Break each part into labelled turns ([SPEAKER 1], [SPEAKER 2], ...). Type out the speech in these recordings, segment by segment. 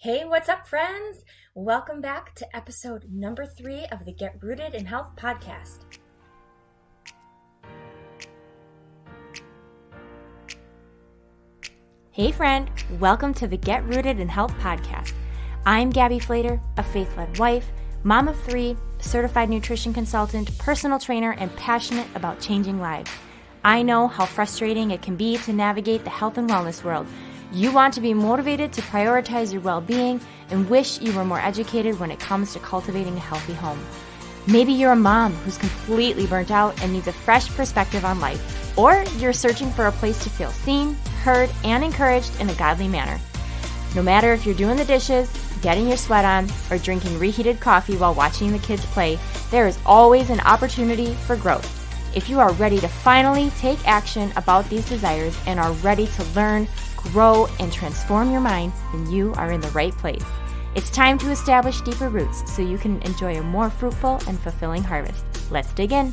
[SPEAKER 1] Hey, what's up, friends? Welcome back to episode number 3 of the Get Rooted in Health podcast. Hey, friend. Welcome to the Get Rooted in Health podcast. I'm Gabby Flater, a faith-led wife, mom of 3, certified nutrition consultant, personal trainer, and passionate about changing lives. I know how frustrating it can be to navigate the health and wellness world. You want to be motivated to prioritize your well-being and wish you were more educated when it comes to cultivating a healthy home. Maybe you're a mom who's completely burnt out and needs a fresh perspective on life, or you're searching for a place to feel seen, heard, and encouraged in a godly manner. No matter if you're doing the dishes, getting your sweat on, or drinking reheated coffee while watching the kids play, there is always an opportunity for growth. If you are ready to finally take action about these desires and are ready to learn, grow, and transform your mind, then you are in the right place. It's time to establish deeper roots so you can enjoy a more fruitful and fulfilling harvest. Let's dig in.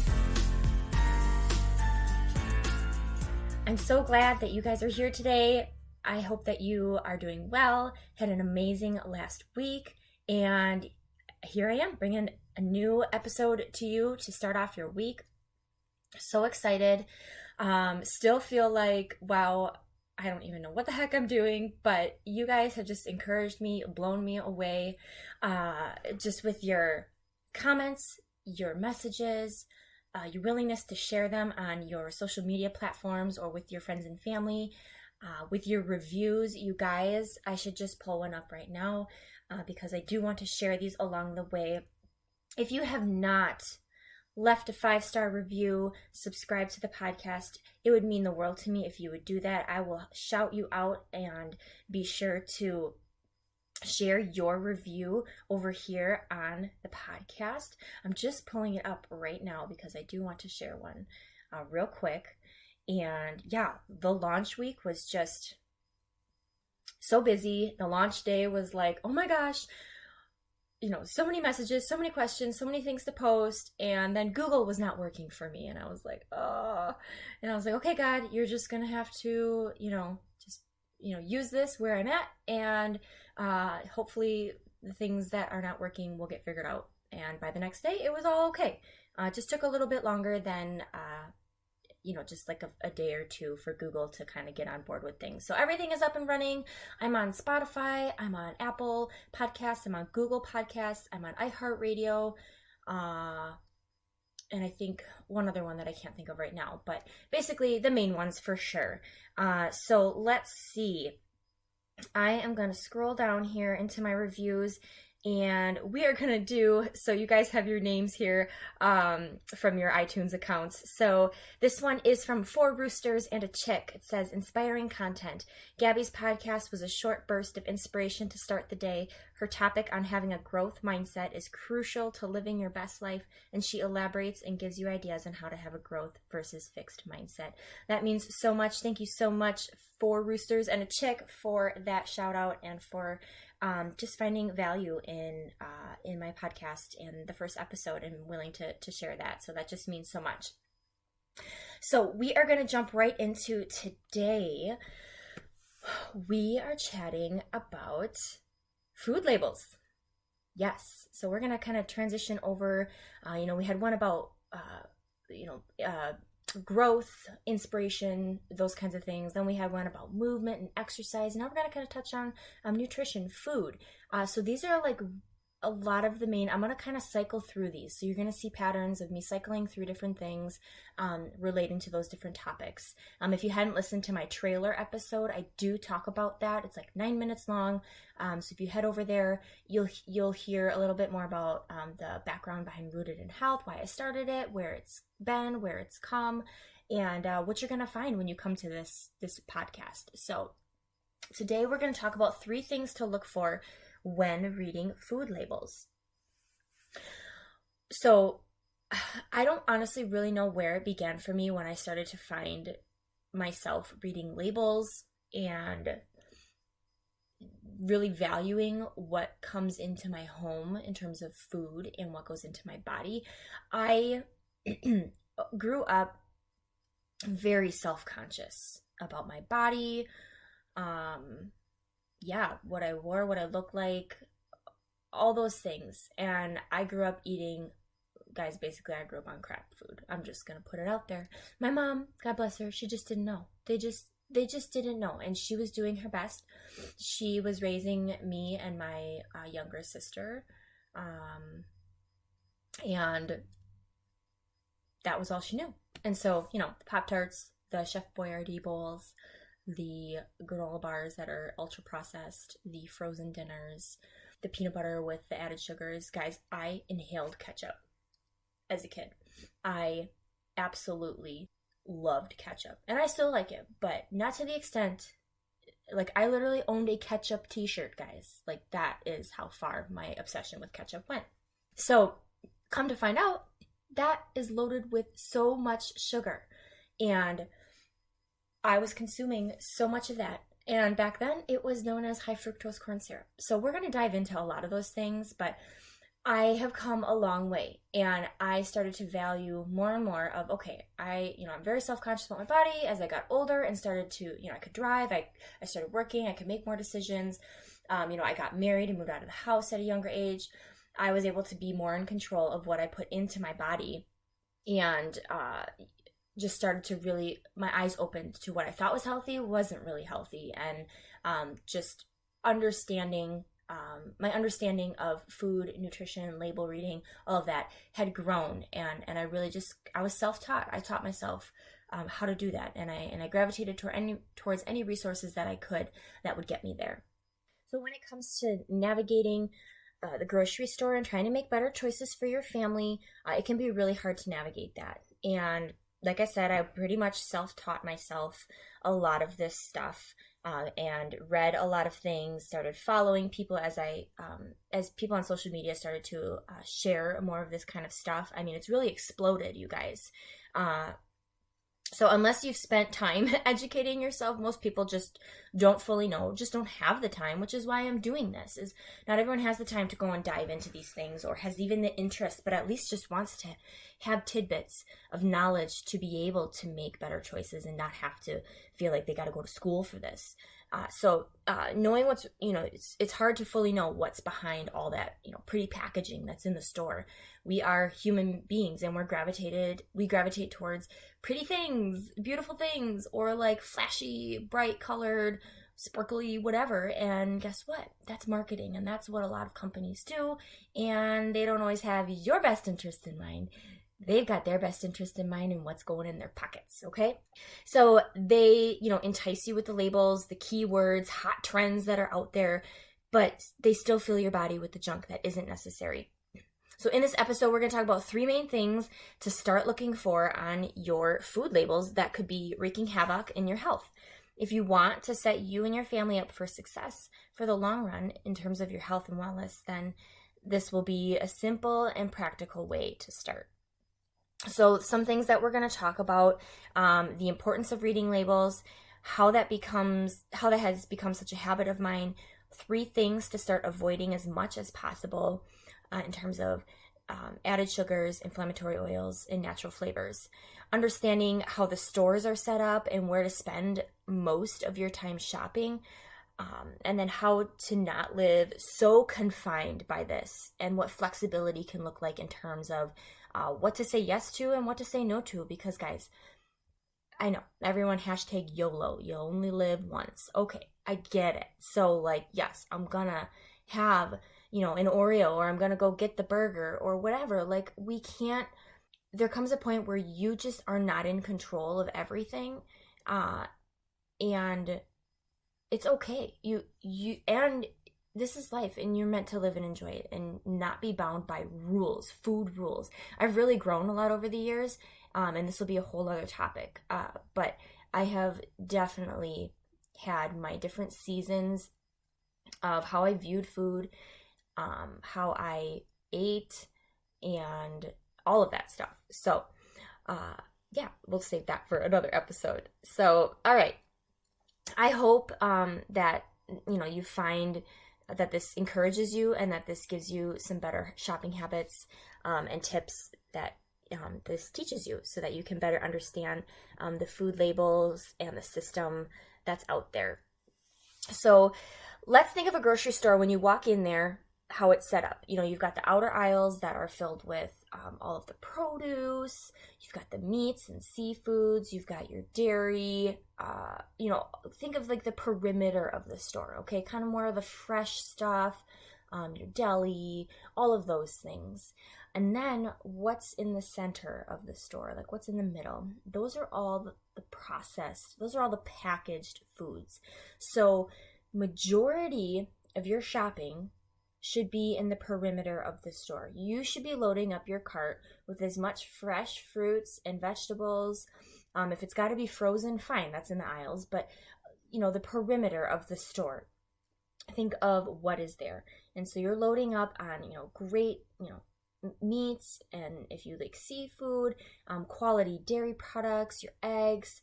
[SPEAKER 1] I'm so glad that you guys are here today. I hope that you are doing well, had an amazing last week, and here I am bringing a new episode to you to start off your week. So excited. Still feel like, wow, I don't even know what the heck I'm doing, but you guys have just encouraged me, blown me away, just with your comments, your messages, your willingness to share them on your social media platforms or with your friends and family, with your reviews. You guys, I should just pull one up right now because I do want to share these along the way. If you have not left a 5-star review, subscribe to the podcast, it would mean the world to me if you would do that. I will shout you out and be sure to share your review over here on the podcast. I'm just pulling it up right now because I do want to share one real quick. And yeah, the launch week was just so busy. The launch day was like, oh my gosh, so many messages, so many questions, so many things to post, and then Google was not working for me, and I was like, oh, and I was like, okay, God, you're just gonna have to, use this where I'm at, and hopefully the things that are not working will get figured out. And by the next day, it was all okay. It just took a little bit longer than just like a day or two for Google to kind of get on board with things. So everything is up and running. I'm on Spotify, I'm on Apple Podcasts, I'm on Google Podcasts, I'm on iHeartRadio, and I think one other one that I can't think of right now, but basically the main ones for sure. So let's see. I am going to scroll down here into my reviews, and we are going to do, so you guys have your names here from your iTunes accounts. So this one is from 4 Roosters and a Chick. It says, inspiring content. Gabby's podcast was a short burst of inspiration to start the day. Her topic on having a growth mindset is crucial to living your best life, and she elaborates and gives you ideas on how to have a growth versus fixed mindset. That means so much. Thank you so much, 4 Roosters and a Chick, for that shout out and for just finding value in my podcast in the first episode and willing to share that. So that just means so much. So we are going to jump right into today. We are chatting about food labels. Yes. So we're going to kind of transition over. We had one about, growth, inspiration, those kinds of things. Then we had one about movement and exercise. Now we're going to kind of touch on nutrition, food. So these are like a lot of the main, I'm going to kind of cycle through these. So you're going to see patterns of me cycling through different things relating to those different topics. If you hadn't listened to my trailer episode, I do talk about that. It's like 9 minutes long. So if you head over there, you'll hear a little bit more about the background behind Rooted in Health, why I started it, where it's been, where it's come, and what you're going to find when you come to this podcast. So today we're going to talk about 3 things to look for when reading food labels. So I don't honestly really know where it began for me when I started to find myself reading labels and really valuing what comes into my home in terms of food and what goes into my body. I grew up very self-conscious about my body, yeah, what I wore, what I looked like, all those things. And I grew up eating, guys, basically I grew up on crap food. I'm just gonna put it out there. My mom, God bless her, she just didn't know. They just didn't know, and she was doing her best. She was raising me and my younger sister, and that was all she knew. And so, the Pop-Tarts, the Chef Boyardee bowls, the granola bars that are ultra processed, the frozen dinners, the peanut butter with the added sugars. Guys, I inhaled ketchup as a kid. I absolutely loved ketchup. And I still like it, but not to the extent, like, I literally owned a ketchup t-shirt, guys. Like, that is how far my obsession with ketchup went. So, come to find out, that is loaded with so much sugar. And I was consuming so much of that. And back then, it was known as high fructose corn syrup. So we're going to dive into a lot of those things, but I have come a long way, and I started to value more and more of, okay, I'm very self-conscious about my body as I got older and started to, I could drive, I started working, I could make more decisions. I got married and moved out of the house at a younger age. I was able to be more in control of what I put into my body, and just started to really, my eyes opened to what I thought was healthy wasn't really healthy, and just understanding, my understanding of food, nutrition, label reading, all of that had grown, and I really I was self-taught. I taught myself how to do that, and I gravitated towards any resources that I could that would get me there. So when it comes to navigating the grocery store and trying to make better choices for your family, it can be really hard to navigate that. And like I said, I pretty much self-taught myself a lot of this stuff, and read a lot of things, started following people as people on social media started to share more of this kind of stuff. I mean, it's really exploded, you guys. So unless you've spent time educating yourself, most people just don't fully know, just don't have the time, which is why I'm doing this. Is not everyone has the time to go and dive into these things, or has even the interest, but at least just wants to have tidbits of knowledge to be able to make better choices and not have to feel like they got to go to school for this. So knowing what's, it's hard to fully know what's behind all that, pretty packaging that's in the store. We are human beings, and we gravitate towards pretty things, beautiful things, or like flashy, bright colored, sparkly, whatever. And guess what? That's marketing, and that's what a lot of companies do. And they don't always have your best interest in mind. They've got their best interest in mind and what's going in their pockets, okay? So they, entice you with the labels, the keywords, hot trends that are out there, but they still fill your body with the junk that isn't necessary. So in this episode, we're going to talk about 3 main things to start looking for on your food labels that could be wreaking havoc in your health. If you want to set you and your family up for success for the long run in terms of your health and wellness, then this will be a simple and practical way to start. So some things that we're going to talk about, the importance of reading labels, how that has become such a habit of mine, 3 things to start avoiding as much as possible in terms of added sugars, inflammatory oils, and natural flavors. Understanding how the stores are set up and where to spend most of your time shopping, and then how to not live so confined by this, and what flexibility can look like in terms of what to say yes to and what to say no to. Because guys, I know everyone #YOLO, you only live once. Okay, I get it. So yes, I'm gonna have, an Oreo, or I'm gonna go get the burger or whatever. There comes a point where you just are not in control of everything. And it's okay. And this is life, and you're meant to live and enjoy it and not be bound by rules, food rules. I've really grown a lot over the years, and this will be a whole other topic. But I have definitely had my different seasons of how I viewed food, how I ate, and all of that stuff. So, we'll save that for another episode. So, all right. I hope that, you find that this encourages you and that this gives you some better shopping habits and tips that this teaches you, so that you can better understand the food labels and the system that's out there. So Let's think of a grocery store when you walk in there, how it's set up. You've got the outer aisles that are filled with all of the produce. You've got the meats and seafoods. You've got your dairy. Think of like the perimeter of the store, okay? Kind of more of the fresh stuff, your deli, all of those things. And then what's in the center of the store, like what's in the middle? Those are all the processed, those are all the packaged foods. So majority of your shopping should be in the perimeter of the store. You should be loading up your cart with as much fresh fruits and vegetables. If it's got to be frozen, fine, that's in the aisles. But, the perimeter of the store, think of what is there. And so you're loading up on, great, meats, and if you like seafood, quality dairy products, your eggs,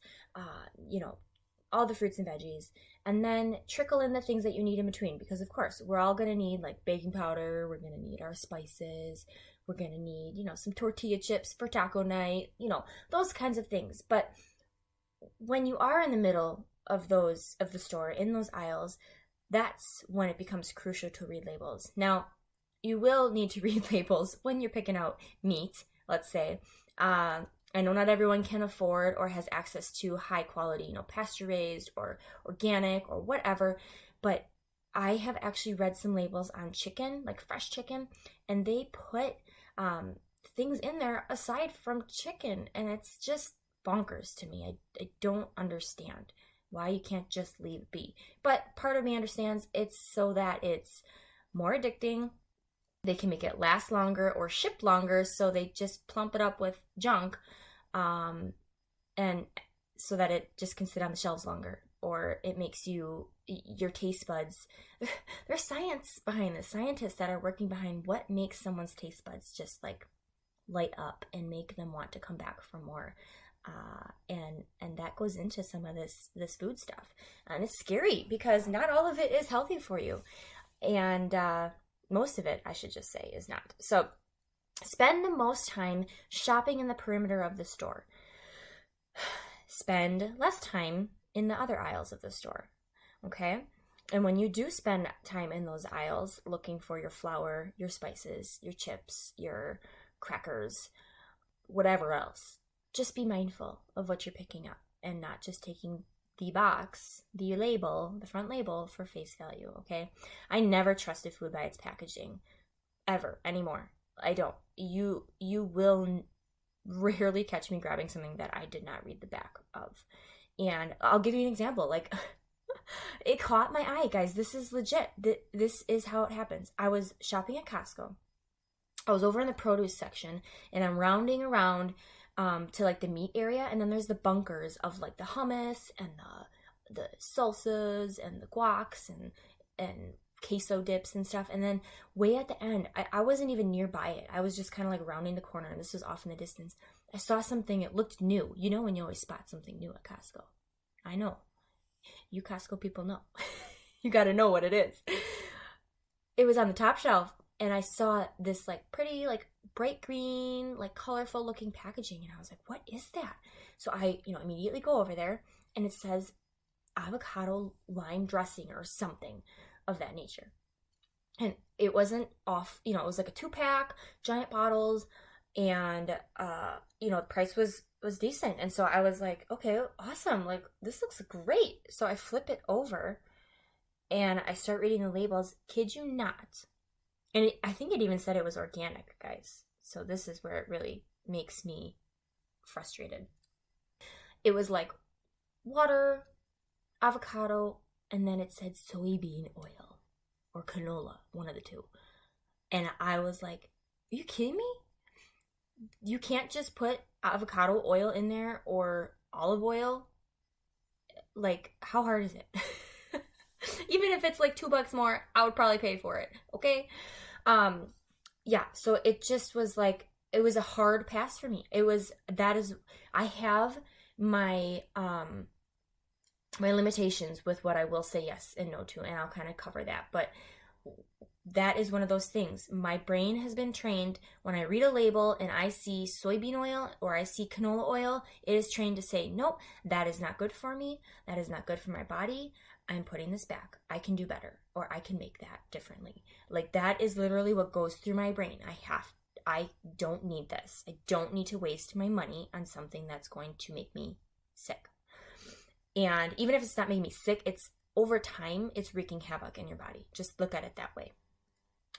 [SPEAKER 1] all the fruits and veggies, and then trickle in the things that you need in between, because of course we're all going to need like baking powder, we're going to need our spices, we're going to need, some tortilla chips for taco night, those kinds of things. But when you are in the middle of the store, in those aisles, that's when it becomes crucial to read labels. Now, you will need to read labels when you're picking out meat, let's say. I know not everyone can afford or has access to high quality, pasture raised or organic or whatever, but I have actually read some labels on chicken, like fresh chicken, and they put things in there aside from chicken, and it's just bonkers to me. I don't understand why you can't just leave it be. But part of me understands it's so that it's more addicting. They can make it last longer or ship longer, so they just plump it up with junk, and so that it just can sit on the shelves longer, or it makes your taste buds. There's science behind this, scientists that are working behind what makes someone's taste buds just like light up and make them want to come back for more. And that goes into some of this food stuff, and it's scary because not all of it is healthy for you, and most of it, I should just say, is not. So spend the most time shopping in the perimeter of the store. Spend less time in the other aisles of the store, okay? And when you do spend time in those aisles looking for your flour, your spices, your chips, your crackers, whatever else, just be mindful of what you're picking up and not just taking the box, the label, the front label for face value, okay? I never trusted food by its packaging, ever, anymore. I don't. You will rarely catch me grabbing something that I did not read the back of. And I'll give you an example. Like, it caught my eye, guys. This is legit. This is how it happens. I was shopping at Costco. I was over in the produce section, and I'm rounding around to like the meat area, and then there's the bunkers of like the hummus and the salsas and the guacs and queso dips and stuff. And then way at the end, I wasn't even nearby it. I was just kind of like rounding the corner, and this was off in the distance. I saw something, it looked new. You know when you always spot something new at Costco. I know. You Costco people know. You got to know what it is. It was on the top shelf, and I saw this like pretty like bright green, like colorful looking packaging, and I was like, what is that? So I, immediately go over there, and it says avocado lime dressing or something of that nature. And it wasn't off, it was like a 2-pack, giant bottles, and the price was decent. And so I was like, okay, awesome, like this looks great. So I flip it over and I start reading the labels. Kid you not. And I think it even said it was organic, guys. So this is where it really makes me frustrated. It was like water, avocado, and then it said soybean oil or canola, one of the two. And I was like, are you kidding me? You can't just put avocado oil in there or olive oil? Like, how hard is it? Even if it's like $2 more, I would probably pay for it. Okay. Yeah. So it just was like, it was a hard pass for me. I have my, my limitations with what I will say yes and no to, and I'll kind of cover that. But that is one of those things. My brain has been trained when I read a label and I see soybean oil or I see canola oil, it is trained to say, nope, that is not good for me. That is not good for my body. I'm putting this back. I can do better. or I can make that differently. Like, that is literally what goes through my brain. I don't need this. I don't need to waste my money on something that's going to make me sick. And even if it's not making me sick, it's over time, it's wreaking havoc in your body. Just look at it that way.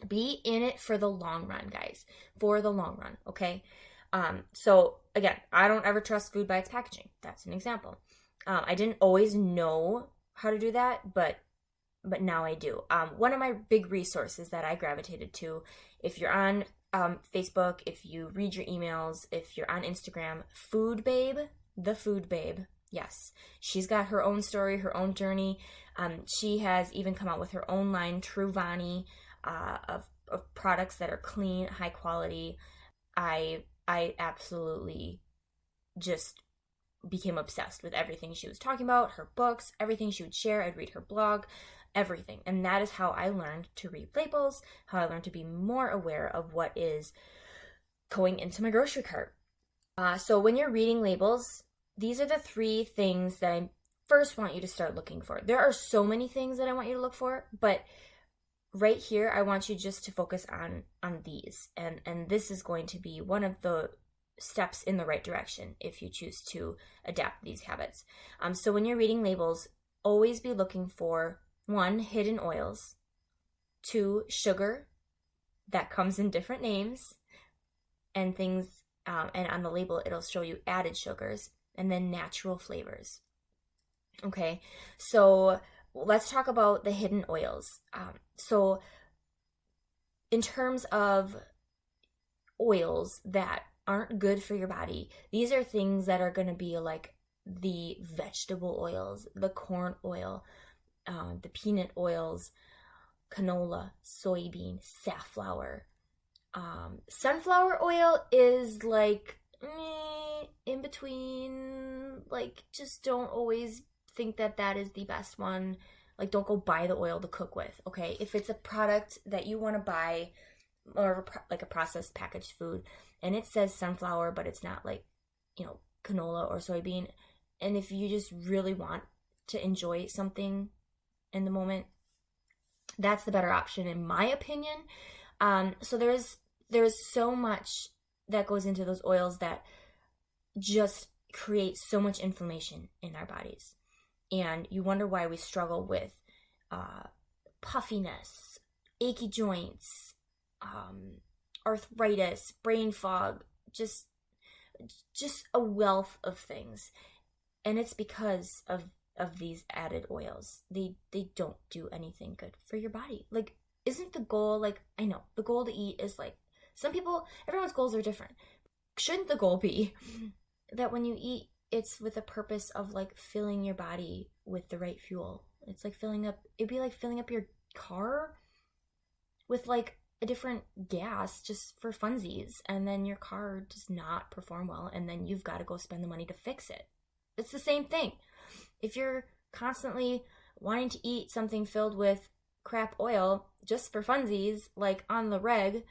[SPEAKER 1] Be in it for the long run, guys. For the long run, okay? So again, I don't ever trust food by its packaging. That's an example. I didn't always know how to do that, but now I do. One of my big resources that I gravitated to, if you're on Facebook, if you read your emails, if you're on Instagram, Food Babe, the Food Babe. Yes, she's got her own story, her own journey. She has even come out with her own line, True Vani, of products that are clean, high quality. I absolutely just became obsessed with everything she was talking about, her books, everything she would share. I'd read her blog, everything. And that is how I learned to read labels, how I learned to be more aware of what is going into my grocery cart. So when you're reading labels, these are the 3 things that I first want you to start looking for. There are so many things that I want you to look for, but right here, I want you just to focus on these. And this is going to be one of the steps in the right direction if you choose to adapt these habits. So when you're reading labels, always be looking for 1, hidden oils, 2, sugar that comes in different names and things, and on the label, it'll show you added sugars, and then natural flavors. Okay, so let's talk about the hidden oils. So in terms of oils that aren't good for your body, these are things that are going to be like the vegetable oils, the corn oil, the peanut oils, canola, soybean, safflower. Sunflower oil is like in between. Like, just don't always think that is the best one. Like, don't go buy the oil to cook with, okay? If it's a product that you want to buy, or like a processed packaged food, and it says sunflower, but it's not like, canola or soybean, and if you just really want to enjoy something in the moment, that's the better option, in my opinion. So there's so much that goes into those oils that just create so much inflammation in our bodies. And you wonder why we struggle with puffiness, achy joints, arthritis, brain fog, just a wealth of things. And it's because of these added oils. They don't do anything good for your body. Like, isn't the goal, like, I know the goal to eat is like, everyone's goals are different. Shouldn't the goal be that when you eat, it's with a purpose of like filling your body with the right fuel? It's like it'd be like filling up your car with like a different gas just for funsies, and then your car does not perform well, and then you've got to go spend the money to fix it. It's the same thing. If you're constantly wanting to eat something filled with crap oil just for funsies, like on the reg,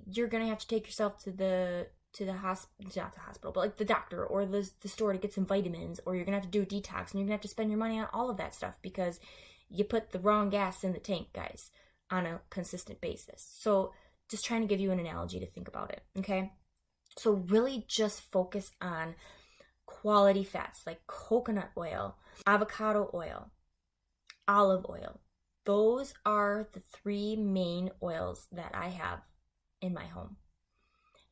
[SPEAKER 1] you're gonna have to take yourself to the hospital, not the hospital, but like the doctor or the store to get some vitamins, or you're gonna have to do a detox, and you're gonna have to spend your money on all of that stuff because you put the wrong gas in the tank, guys, on a consistent basis. So just trying to give you an analogy to think about it, okay? So really just focus on quality fats like coconut oil, avocado oil, olive oil. Those are the 3 main oils that I have in my home.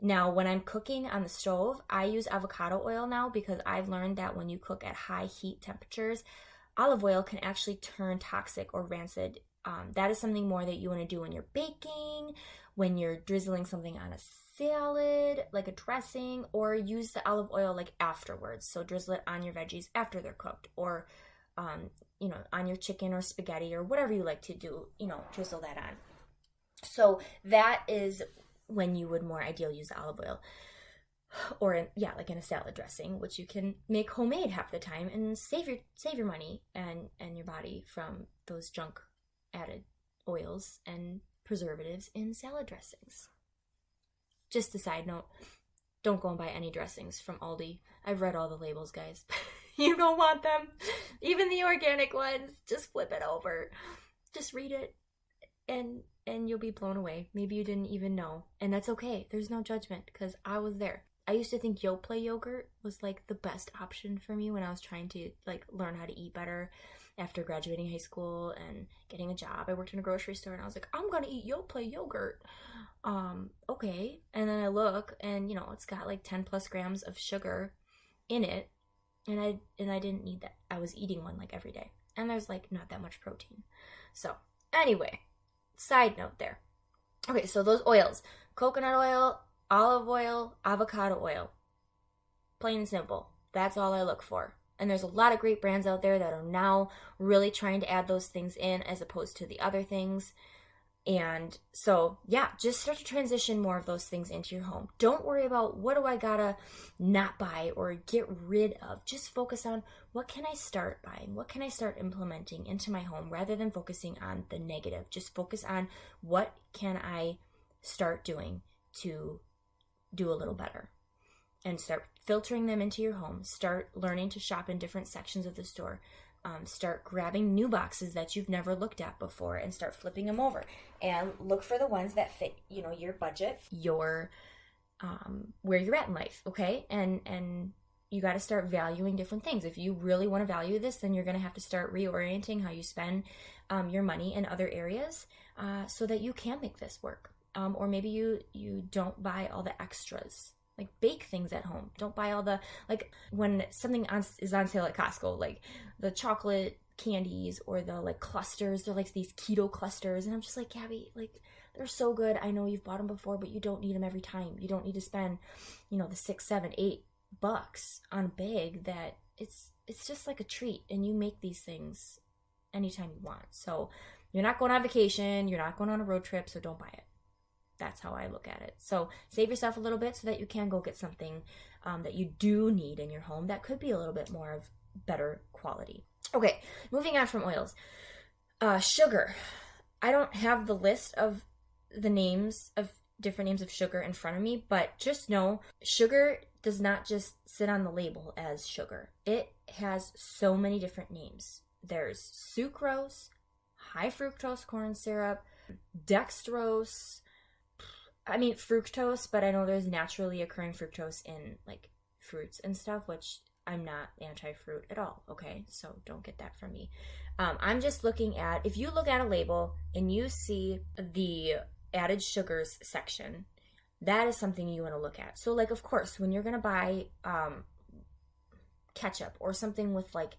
[SPEAKER 1] Now, when I'm cooking on the stove, I use avocado oil now because I've learned that when you cook at high heat temperatures, olive oil can actually turn toxic or rancid. That is something more that you want to do when you're baking, when you're drizzling something on a salad, like a dressing, or use the olive oil like afterwards. So drizzle it on your veggies after they're cooked, or on your chicken or spaghetti or whatever you like to do, drizzle that on. So that is when you would more ideally use the olive oil, or like in a salad dressing, which you can make homemade half the time and save your money and your body from those junk added oils and preservatives in salad dressings. Just a side note, don't go and buy any dressings from Aldi. I've read all the labels, guys. You don't want them. Even the organic ones, just flip it over. Just read it and you'll be blown away. Maybe you didn't even know. And that's okay. There's no judgment because I was there. I used to think Yoplait yogurt was like the best option for me when I was trying to like learn how to eat better after graduating high school and getting a job. I worked in a grocery store and I was like, I'm gonna eat Yoplait yogurt. Okay. And then I look and it's got like 10 plus grams of sugar in it. And I didn't need that. I was eating one like every day. And there's like not that much protein. So anyway, side note there. Okay, so those oils, coconut oil, olive oil, avocado oil. Plain and simple. That's all I look for. And there's a lot of great brands out there that are now really trying to add those things in as opposed to the other things. And so, yeah, just start to transition more of those things into your home. Don't worry about what do I gotta not buy or get rid of. Just focus on what can I start buying? What can I start implementing into my home rather than focusing on the negative. Just focus on what can I start doing to do a little better. And start filtering them into your home. Start learning to shop in different sections of the store. Start grabbing new boxes that you've never looked at before and start flipping them over and look for the ones that fit, your budget, your where you're at in life, okay? And you got to start valuing different things. If you really want to value this, then you're going to have to start reorienting how you spend your money in other areas so that you can make this work. Or maybe you don't buy all the extras. Like bake things at home. Don't buy all the, like when something is on sale at Costco, like the chocolate candies or the like clusters, they're like these keto clusters. And I'm just like, Gabby, like they're so good. I know you've bought them before, but you don't need them every time. You don't need to spend, the $6, $7, $8 on a bag that it's just like a treat. And you make these things anytime you want. So you're not going on vacation. You're not going on a road trip. So don't buy it. That's how I look at it. So save yourself a little bit so that you can go get something that you do need in your home that could be a little bit more of better quality. Okay, moving on from oils. Sugar. I don't have the list of the names of different names of sugar in front of me, but just know sugar does not just sit on the label as sugar. It has so many different names. There's sucrose, high fructose corn syrup, dextrose, fructose, but I know there's naturally occurring fructose in like fruits and stuff, which I'm not anti-fruit at all, okay? So don't get that from me. I'm just looking at, if you look at a label and you see the added sugars section, that is something you want to look at. So like, of course, when you're going to buy ketchup or something with like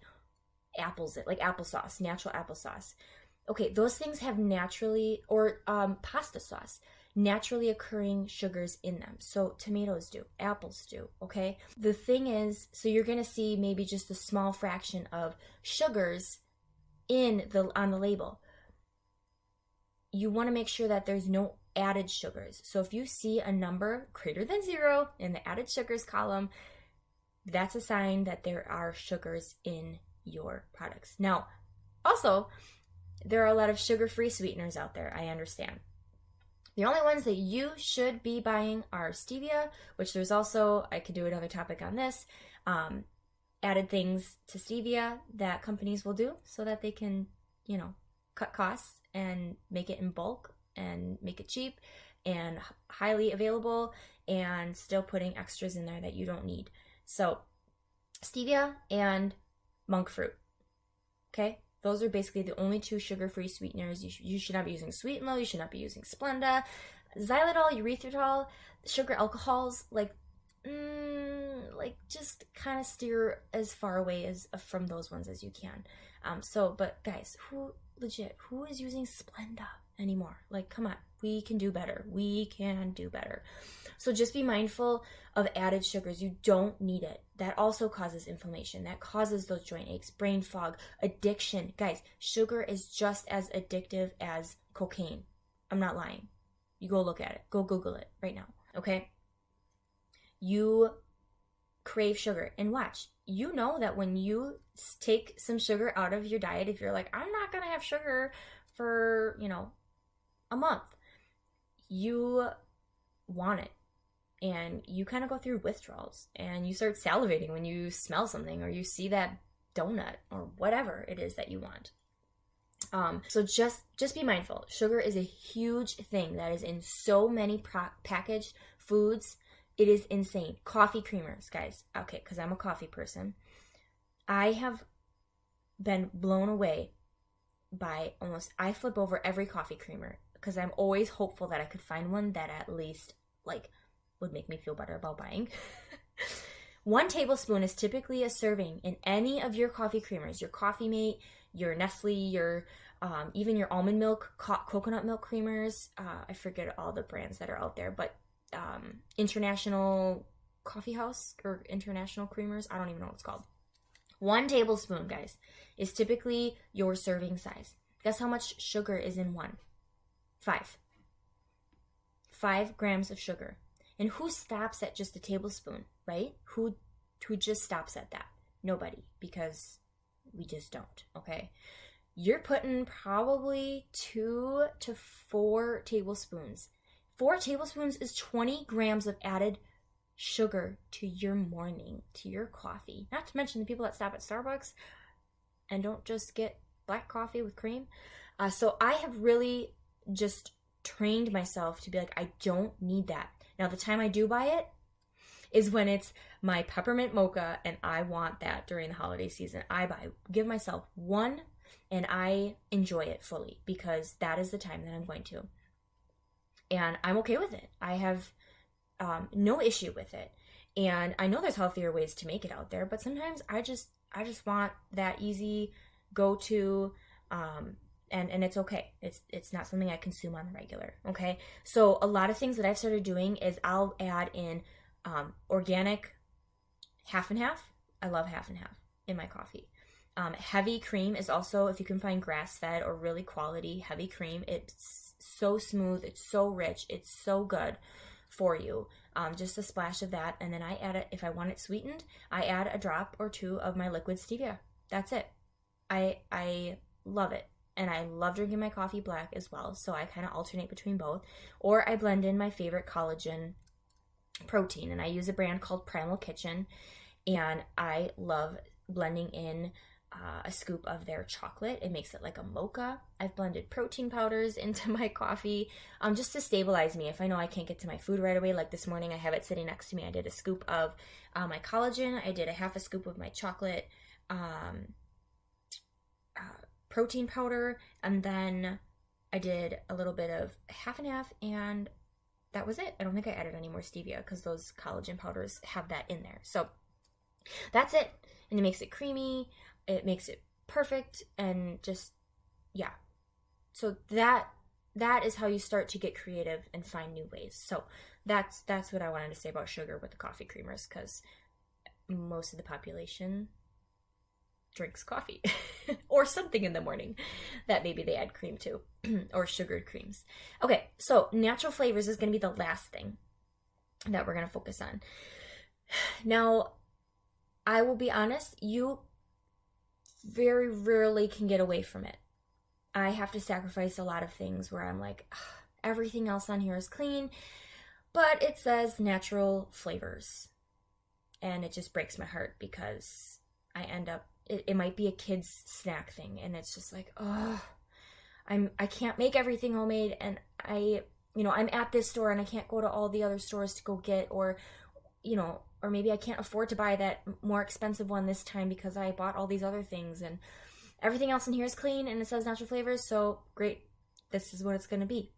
[SPEAKER 1] apples, like applesauce, natural applesauce, okay, those things have naturally, or pasta sauce, naturally occurring sugars in them. So tomatoes do, apples do, okay? The thing is, so you're going to see maybe just a small fraction of sugars on the label. You want to make sure that there's no added sugars. So if you see a number greater than 0 in the added sugars column, that's a sign that there are sugars in your products. Now, also, there are a lot of sugar-free sweeteners out there, I understand. The only ones that you should be buying are stevia, which there's also, I could do another topic on this, added things to stevia that companies will do so that they can, cut costs and make it in bulk and make it cheap and highly available and still putting extras in there that you don't need. So stevia and monk fruit, okay? Those are basically the only 2 sugar-free sweeteners. You should not be using Sweet and Low. You should not be using Splenda. Xylitol, erythritol, sugar alcohols, just kind of steer as far away as from those ones as you can. But guys, who is using Splenda anymore? Like, come on, we can do better. We can do better. So just be mindful of added sugars. You don't need it. That also causes inflammation. That causes those joint aches, brain fog, addiction. Guys, sugar is just as addictive as cocaine. I'm not lying. You go look at it. Go Google it right now, okay? You crave sugar. And watch, you know that when you take some sugar out of your diet, if you're like, I'm not going to have sugar for, a month, you want it. And you kind of go through withdrawals and you start salivating when you smell something or you see that donut or whatever it is that you want. So just be mindful. Sugar is a huge thing that is in so many packaged foods. It is insane. Coffee creamers, guys. Okay, because I'm a coffee person. I have been blown away by I flip over every coffee creamer because I'm always hopeful that I could find one that at least would make me feel better about buying. 1 tablespoon is typically a serving in any of your coffee creamers, your Coffee Mate, your Nestle, your even your almond milk, coconut milk creamers. I forget all the brands that are out there, but International Coffee House or International Creamers, I don't even know what it's called. 1 tablespoon, guys, is typically your serving size. Guess how much sugar is in one? 5 grams of sugar. And who stops at just a tablespoon, right? Who just stops at that? Nobody, because we just don't, okay? You're putting probably 2 to 4 tablespoons. 4 tablespoons is 20 grams of added sugar to your morning, to your coffee. Not to mention the people that stop at Starbucks and don't just get black coffee with cream. So I have really just trained myself to be like, I don't need that. Now, the time I do buy it is when it's my peppermint mocha and I want that during the holiday season. Give myself 1 and I enjoy it fully because that is the time that I'm going to. And I'm okay with it. I have no issue with it. And I know there's healthier ways to make it out there, but sometimes I just want that easy go-to, and it's okay. It's not something I consume on the regular, okay? So a lot of things that I've started doing is I'll add in organic half and half. I love half and half in my coffee. Heavy cream is also, if you can find grass-fed or really quality heavy cream, it's so smooth, it's so rich, it's so good for you. Just a splash of that, and then I add it, if I want it sweetened, I add a drop or 2 of my liquid stevia. That's it. I love it. And I love drinking my coffee black as well, so I kind of alternate between both. Or I blend in my favorite collagen protein, and I use a brand called Primal Kitchen, and I love blending in a scoop of their chocolate. It makes it like a mocha. I've blended protein powders into my coffee just to stabilize me. If I know I can't get to my food right away, like this morning I have it sitting next to me. I did a scoop of my collagen. I did a half a scoop of my chocolate protein powder, and then I did a little bit of half and half, and that was it. I don't think I added any more stevia because those collagen powders have that in there. So that's it, and it makes it creamy. It makes it perfect, and just, yeah. So that is how you start to get creative and find new ways. So that's what I wanted to say about sugar with the coffee creamers, because most of the population drinks coffee or something in the morning that maybe they add cream to or sugared creams. Okay, so natural flavors is going to be the last thing that we're going to focus on. Now, I will be honest, you very rarely can get away from it. I have to sacrifice a lot of things where I'm like, everything else on here is clean, but it says natural flavors. And it just breaks my heart because I end up, it might be a kid's snack thing, and it's just like, I can't make everything homemade, and I'm at this store and I can't go to all the other stores to go get, or maybe I can't afford to buy that more expensive one this time because I bought all these other things, and everything else in here is clean and it says natural flavors, so great, this is what it's going to be.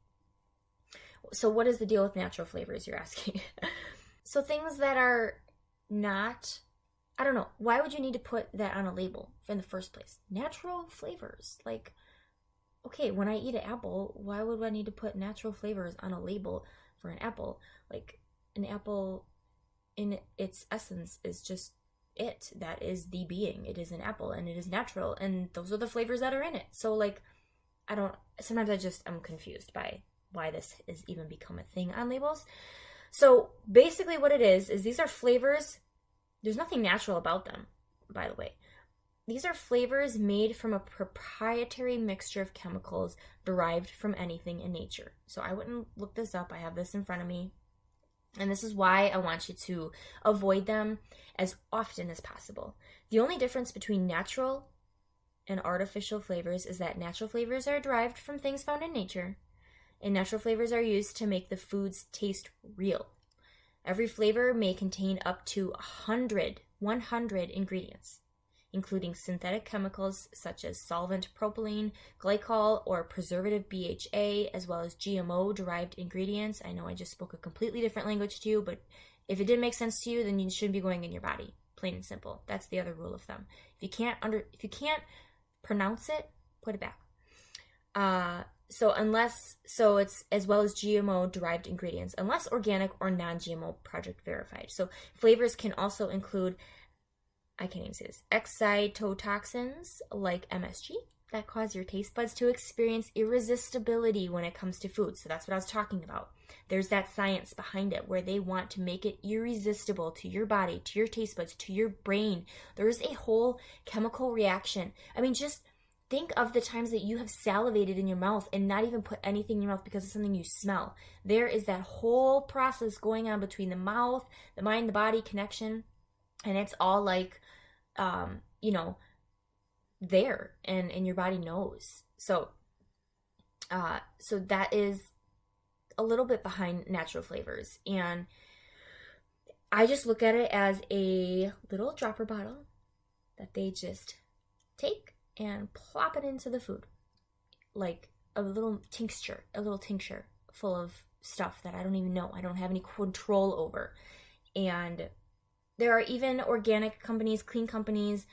[SPEAKER 1] So what is the deal with natural flavors, you're asking? So things that are not, I don't know, why would you need to put that on a label in the first place? Natural flavors, like, okay, when I eat an apple, why would I need to put natural flavors on a label for an apple? Like, an apple in its essence is just it. That is the being. It is an apple, and it is natural, and those are the flavors that are in it. So, like, sometimes I'm confused by why this has even become a thing on labels. So basically what it is these are flavors. There's nothing natural about them, by the way. These are flavors made from a proprietary mixture of chemicals derived from anything in nature. So I wouldn't look this up. I have this in front of me. And this is why I want you to avoid them as often as possible. The only difference between natural and artificial flavors is that natural flavors are derived from things found in nature, and natural flavors are used to make the foods taste real. Every flavor may contain up to 100 ingredients, including synthetic chemicals such as solvent propylene, glycol, or preservative BHA, as well as GMO-derived ingredients. I know I just spoke a completely different language to you, but if it didn't make sense to you, then you shouldn't be going in your body. Plain and simple. That's the other rule of thumb. If you can't pronounce it, put it back. So it's as well as GMO-derived ingredients, unless organic or non-GMO project verified. So flavors can also include, I can't even say this, excitotoxins like MSG that cause your taste buds to experience irresistibility when it comes to food. So that's what I was talking about. There's that science behind it where they want to make it irresistible to your body, to your taste buds, to your brain. There's a whole chemical reaction. I mean, just think of the times that you have salivated in your mouth and not even put anything in your mouth because of something you smell. There is that whole process going on between the mouth, the mind, the body connection, and it's all like, there, and your body knows. So that is a little bit behind natural flavors, and I just look at it as a little dropper bottle that they just take and plop it into the food, like a little tincture full of stuff that I don't even know, I don't have any control over. And there are even organic companies, clean companies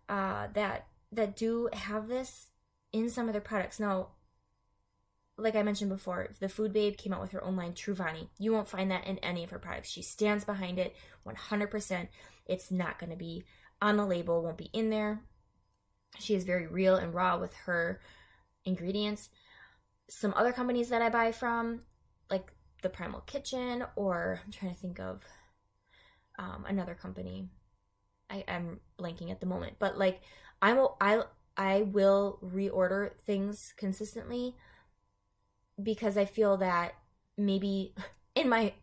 [SPEAKER 1] that do have this in some of their products. Now, like I mentioned before, the Food Babe came out with her own line, Truvani. You won't find that in any of her products. She stands behind it 100%. It's not going to be on the label, won't be in there. She is very real and raw with her ingredients. Some other companies that I buy from, like the Primal Kitchen, or I'm trying to think of another company. I'm blanking at the moment, but like I will reorder things consistently because I feel that maybe in my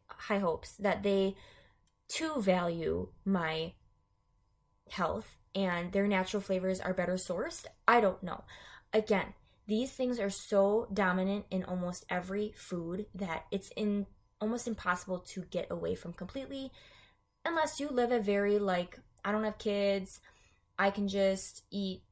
[SPEAKER 1] high hopes that they too value my health and their natural flavors are better sourced. I don't know. Again, these things are so dominant in almost every food that it's almost impossible to get away from completely, unless you live a very, like, I don't have kids, I can just eat,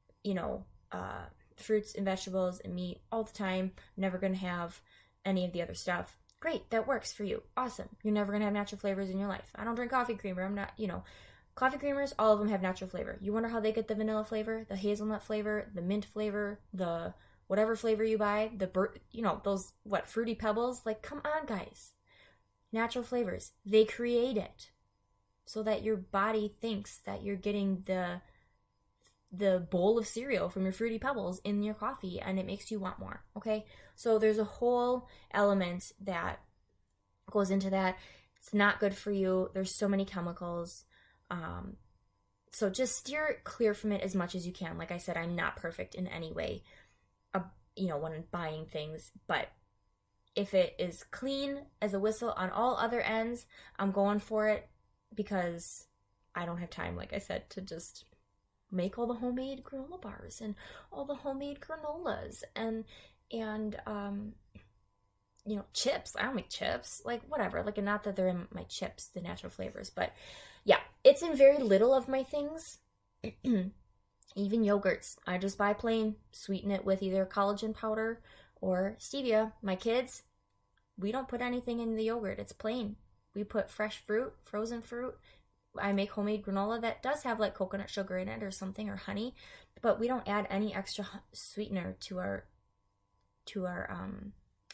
[SPEAKER 1] fruits and vegetables and meat all the time, I'm never going to have any of the other stuff. Great, that works for you. Awesome. You're never going to have natural flavors in your life. I don't drink coffee creamer. I'm not, coffee creamers, all of them have natural flavor. You wonder how they get the vanilla flavor, the hazelnut flavor, the mint flavor, the whatever flavor you buy, those, fruity pebbles? Like, come on, guys. Natural flavors. They create it so that your body thinks that you're getting the bowl of cereal from your Fruity Pebbles in your coffee, and it makes you want more, okay? So there's a whole element that goes into that. It's not good for you. There's so many chemicals. So just steer clear from it as much as you can. Like I said, I'm not perfect in any way, when I'm buying things, but if it is clean as a whistle on all other ends, I'm going for it because I don't have time, like I said, to just make all the homemade granola bars and all the homemade granolas and chips. I don't make chips, like whatever, like not that they're in my chips, the natural flavors, but yeah, it's in very little of my things. Even yogurts, I just buy plain, sweeten it with either collagen powder or stevia. My kids, we don't put anything in the yogurt, it's plain. We put fresh fruit, frozen fruit. I make homemade granola that does have like coconut sugar in it or something, or honey, but we don't add any extra sweetener to our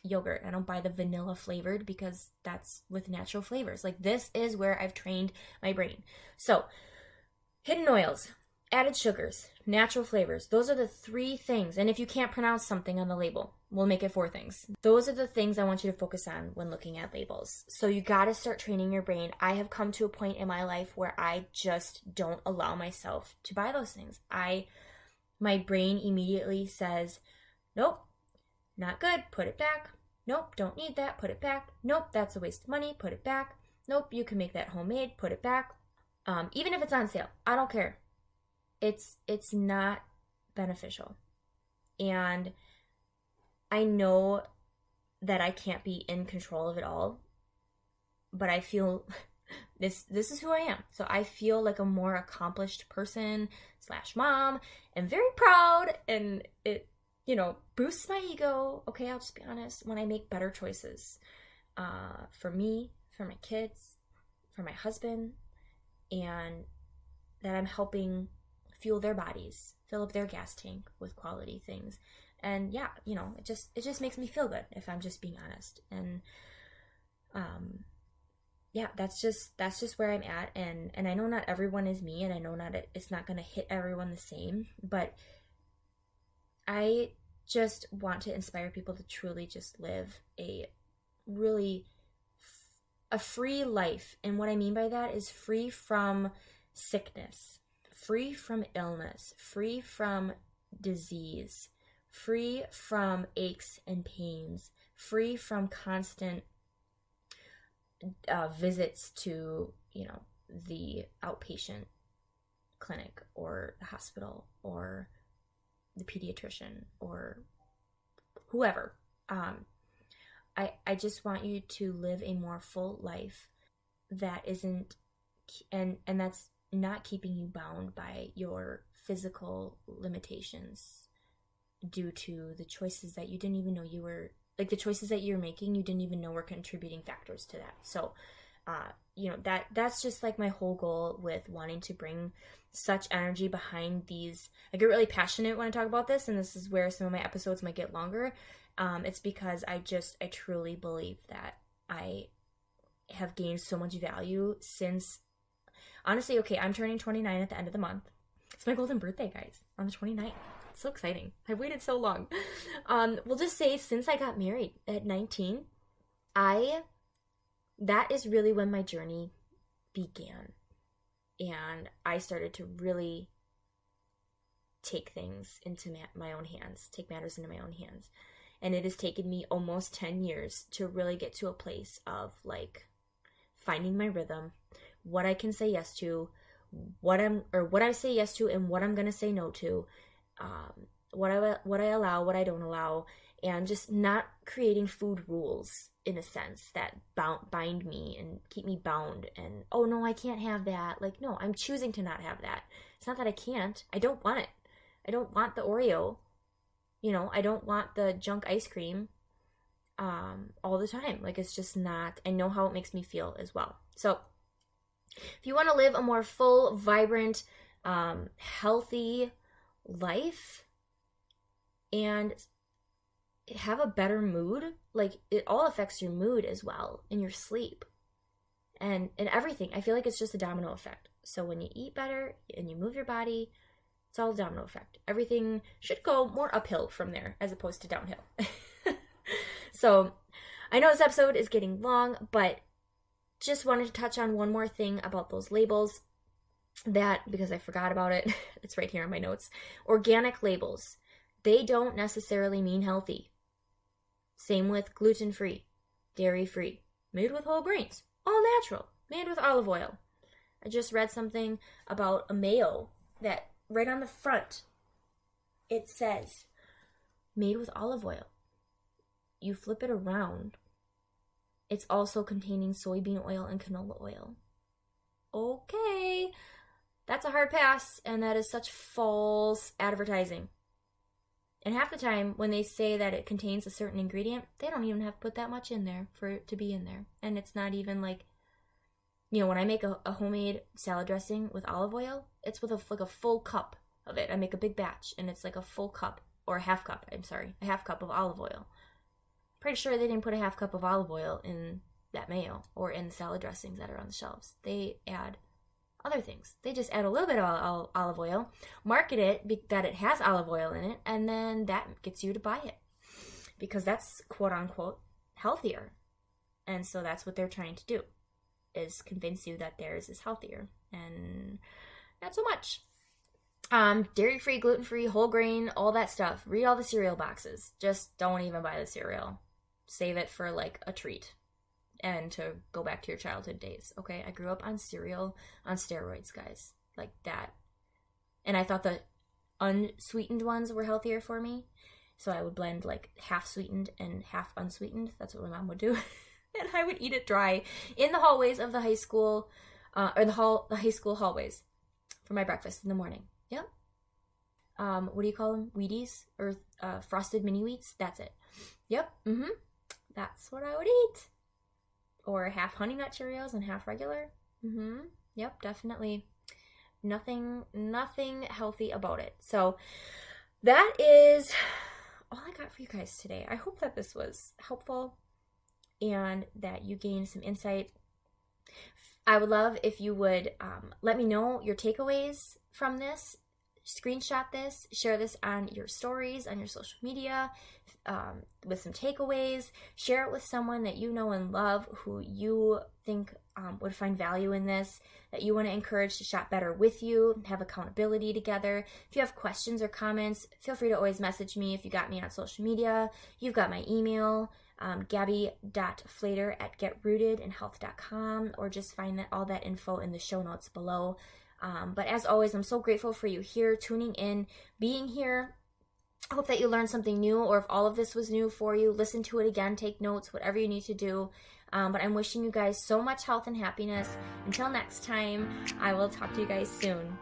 [SPEAKER 1] yogurt. I don't buy the vanilla flavored because that's with natural flavors. Like, this is where I've trained my brain. So, hidden oils, added sugars, natural flavors. Those are the 3 things. And if you can't pronounce something on the label, we'll make it 4 things. Those are the things I want you to focus on when looking at labels. So you got to start training your brain. I have come to a point in my life where I just don't allow myself to buy those things. My brain immediately says, nope, not good, put it back. Nope, don't need that, put it back. Nope, that's a waste of money, put it back. Nope, you can make that homemade, put it back. Even if it's on sale, I don't care. It's not beneficial. And I know that I can't be in control of it all, but I feel this is who I am. So I feel like a more accomplished person / mom, and very proud, and it, boosts my ego. Okay, I'll just be honest, when I make better choices for me, for my kids, for my husband, and that I'm helping fuel their bodies, fill up their gas tank with quality things. And yeah, it just makes me feel good, if I'm just being honest. And yeah, that's just where I'm at. And I know not everyone is me, and I know it's not going to hit everyone the same, but I just want to inspire people to truly just live a free life. And what I mean by that is free from sickness, free from illness, free from disease, free from aches and pains, free from constant visits to, the outpatient clinic or the hospital or the pediatrician or whoever. I just want you to live a more full life that isn't, and that's not keeping you bound by your physical limitations due to the choices that you didn't even know the choices that you're making, you didn't even know were contributing factors to that. So, that's just like my whole goal with wanting to bring such energy behind these. I get really passionate when I talk about this, and this is where some of my episodes might get longer. It's because I truly believe that I have gained so much value since, honestly, okay, I'm turning 29 at the end of the month. It's my golden birthday, guys, on the 29th. It's so exciting. I've waited so long. We'll just say since I got married at 19, that is really when my journey began. And I started to really take things into my own hands, take matters into my own hands. And it has taken me almost 10 years to really get to a place of finding my rhythm, what I can say yes to, what I say yes to, and what I'm going to say no to, what I allow, what I don't allow, and just not creating food rules in a sense that bind me and keep me bound. And, oh no, I can't have that. No, I'm choosing to not have that. It's not that I can't. I don't want it. I don't want the Oreo. I don't want the junk ice cream all the time. It's just not, I know how it makes me feel as well. So if you want to live a more full, vibrant, healthy life and have a better mood, it all affects your mood as well, and your sleep and everything. I feel like it's just a domino effect. So when you eat better and you move your body, it's all a domino effect. Everything should go more uphill from there as opposed to downhill. So I know this episode is getting long, but just wanted to touch on one more thing about those labels, because I forgot about it. It's right here in my notes. Organic labels, they don't necessarily mean healthy. Same with gluten-free, dairy-free, made with whole grains, all natural, made with olive oil. I just read something about a mayo that right on the front, it says, made with olive oil. You flip it around, it's also containing soybean oil and canola oil. Okay, that's a hard pass, and that is such false advertising. And half the time, when they say that it contains a certain ingredient, they don't even have to put that much in there for it to be in there. And it's not even when I make a homemade salad dressing with olive oil, it's with a full cup of it. I make a big batch, and it's a full cup, or a half cup of olive oil. Pretty sure they didn't put a half cup of olive oil in that mayo or in the salad dressings that are on the shelves. They add other things. They just add a little bit of olive oil, market it that it has olive oil in it, and then that gets you to buy it because that's quote unquote healthier. And so that's what they're trying to do, is convince you that theirs is healthier, and not so much. Dairy-free, gluten-free, whole grain, all that stuff. Read all the cereal boxes. Just don't even buy the cereal. Save it for a treat and to go back to your childhood days. Okay, I grew up on cereal on steroids, guys, like that. And I thought that unsweetened ones were healthier for me. So I would blend like half sweetened and half unsweetened. That's what my mom would do. And I would eat it dry in the hallways of the high school, or the high school hallways for my breakfast in the morning. Yep. What do you call them? Wheaties or frosted mini wheats? That's it. Yep. That's what I would eat. Or half Honey Nut Cheerios and half regular. Yep, definitely. Nothing healthy about it. So that is all I got for you guys today. I hope that this was helpful and that you gained some insight. I would love if you would let me know your takeaways from this. Screenshot this, share this on your stories, on your social media, with some takeaways. Share it with someone that you know and love who you think would find value in this, that you want to encourage to shop better with you, have accountability together. If you have questions or comments, feel free to always message me. If you got me on social media, you've got my email, gabby.flater@getrootedinhealth.com, or just find all that info in the show notes below. But as always, I'm so grateful for you here, tuning in, being here. I hope that you learned something new, or if all of this was new for you, listen to it again, take notes, whatever you need to do. But I'm wishing you guys so much health and happiness. Until next time, I will talk to you guys soon.